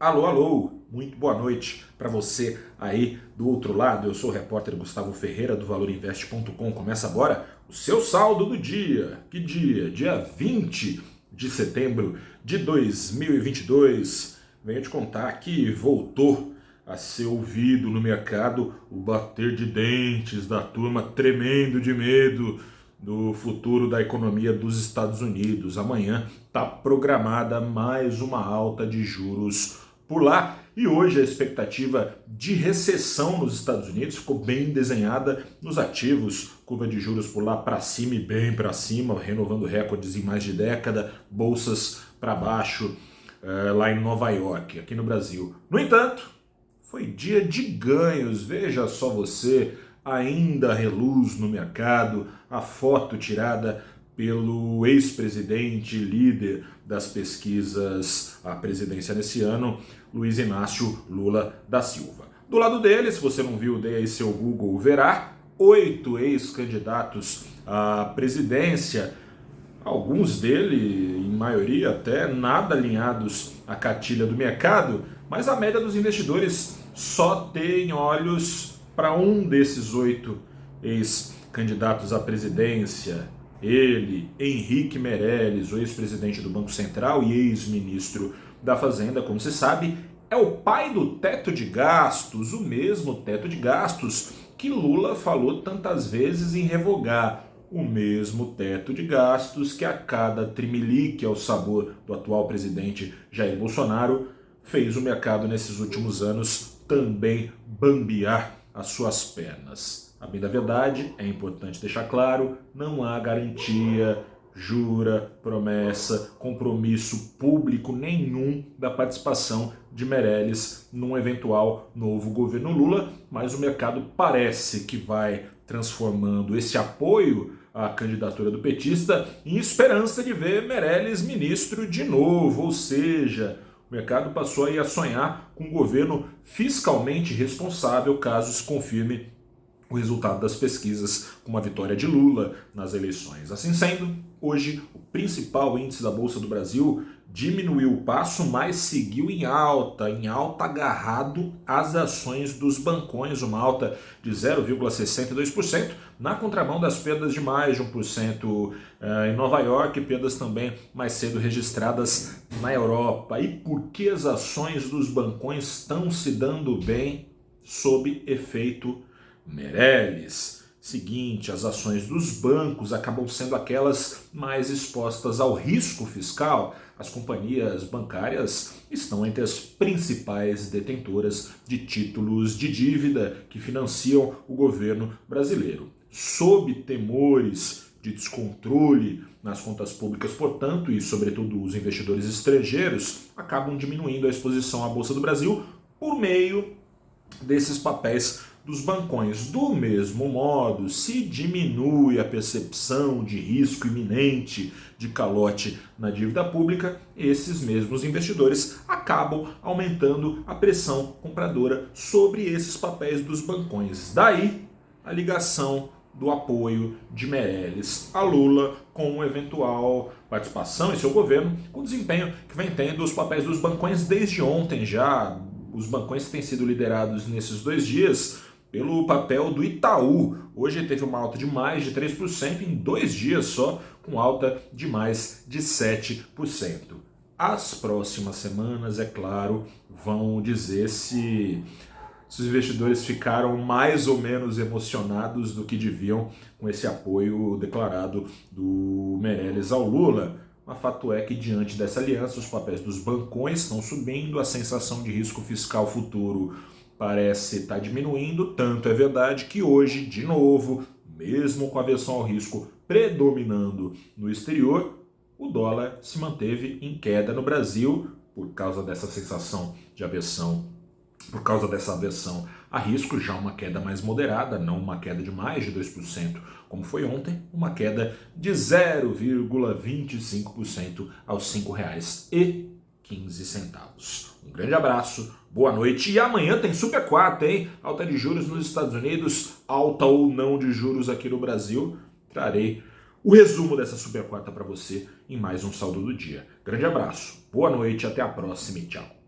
Alô, alô, muito boa noite para você aí do outro lado. Eu sou o repórter Gustavo Ferreira do valorinvest.com. Começa agora o seu saldo do dia. Que dia? Dia 20 de setembro de 2022. Venho te contar que voltou a ser ouvido no mercado o bater de dentes da turma tremendo de medo do futuro da economia dos Estados Unidos. Amanhã está programada mais uma alta de juros por lá. E hoje a expectativa de recessão nos Estados Unidos ficou bem desenhada nos ativos. Curva de juros por lá para cima e bem para cima, renovando recordes em mais de década. Bolsas para baixo lá em Nova York, aqui no Brasil. No entanto, foi dia de ganhos. Veja só você, ainda reluz no mercado a foto tirada pelo ex-presidente, líder das pesquisas à presidência nesse ano, Luiz Inácio Lula da Silva. Do lado dele, se você não viu, dê aí seu Google, verá 8 ex-candidatos à presidência, alguns dele, em maioria até, nada alinhados à cartilha do mercado, mas a média dos investidores só tem olhos para um desses 8 ex-candidatos à presidência. Ele, Henrique Meirelles, o ex-presidente do Banco Central e ex-ministro da Fazenda, como se sabe, é o pai do teto de gastos, o mesmo teto de gastos que Lula falou tantas vezes em revogar, o mesmo teto de gastos que a cada trimelique ao sabor do atual presidente Jair Bolsonaro fez o mercado nesses últimos anos também bambear as suas pernas. A bem da verdade, é importante deixar claro, não há garantia, jura, promessa, compromisso público nenhum da participação de Meirelles num eventual novo governo Lula, mas o mercado parece que vai transformando esse apoio à candidatura do petista em esperança de ver Meirelles ministro de novo, ou seja, o mercado passou aí a sonhar com um governo fiscalmente responsável caso se confirme o resultado das pesquisas com uma vitória de Lula nas eleições. Assim sendo, hoje o principal índice da Bolsa do Brasil diminuiu o passo, mas seguiu em alta agarrado às ações dos bancões, uma alta de 0,62%, na contramão das perdas de mais de 1% em Nova York, perdas também mais cedo registradas na Europa. E por que as ações dos bancões estão se dando bem sob efeito Meirelles? Seguinte, as ações dos bancos acabam sendo aquelas mais expostas ao risco fiscal. As companhias bancárias estão entre as principais detentoras de títulos de dívida que financiam o governo brasileiro. Sob temores de descontrole nas contas públicas, portanto, e sobretudo os investidores estrangeiros acabam diminuindo a exposição à Bolsa do Brasil por meio desses papéis dos bancões. Do mesmo modo, se diminui a percepção de risco iminente de calote na dívida pública, esses mesmos investidores acabam aumentando a pressão compradora sobre esses papéis dos bancões. Daí a ligação do apoio de Meirelles a Lula com eventual participação em seu governo, com o desempenho que vem tendo os papéis dos bancões desde ontem já. Os bancões têm sido liderados nesses 2 dias pelo papel do Itaú. Hoje teve uma alta de mais de 3% em 2 dias só, com alta de mais de 7%. As próximas semanas, é claro, vão dizer se os investidores ficaram mais ou menos emocionados do que deviam com esse apoio declarado do Meirelles ao Lula. Mas fato é que, diante dessa aliança, os papéis dos bancões estão subindo, a sensação de risco fiscal futuro parece estar diminuindo. Tanto é verdade que hoje, de novo, mesmo com a aversão ao risco predominando no exterior, o dólar se manteve em queda no Brasil por causa dessa sensação de aversão, por causa dessa aversão a risco, já uma queda mais moderada, não uma queda de mais de 2%, como foi ontem, uma queda de 0,25% aos R$ 5,15. Um grande abraço, boa noite e amanhã tem Super Quarta, hein? Alta de juros nos Estados Unidos, alta ou não de juros aqui no Brasil. Trarei o resumo dessa Super Quarta para você em mais um saldo do dia. Grande abraço, boa noite, até a próxima e tchau.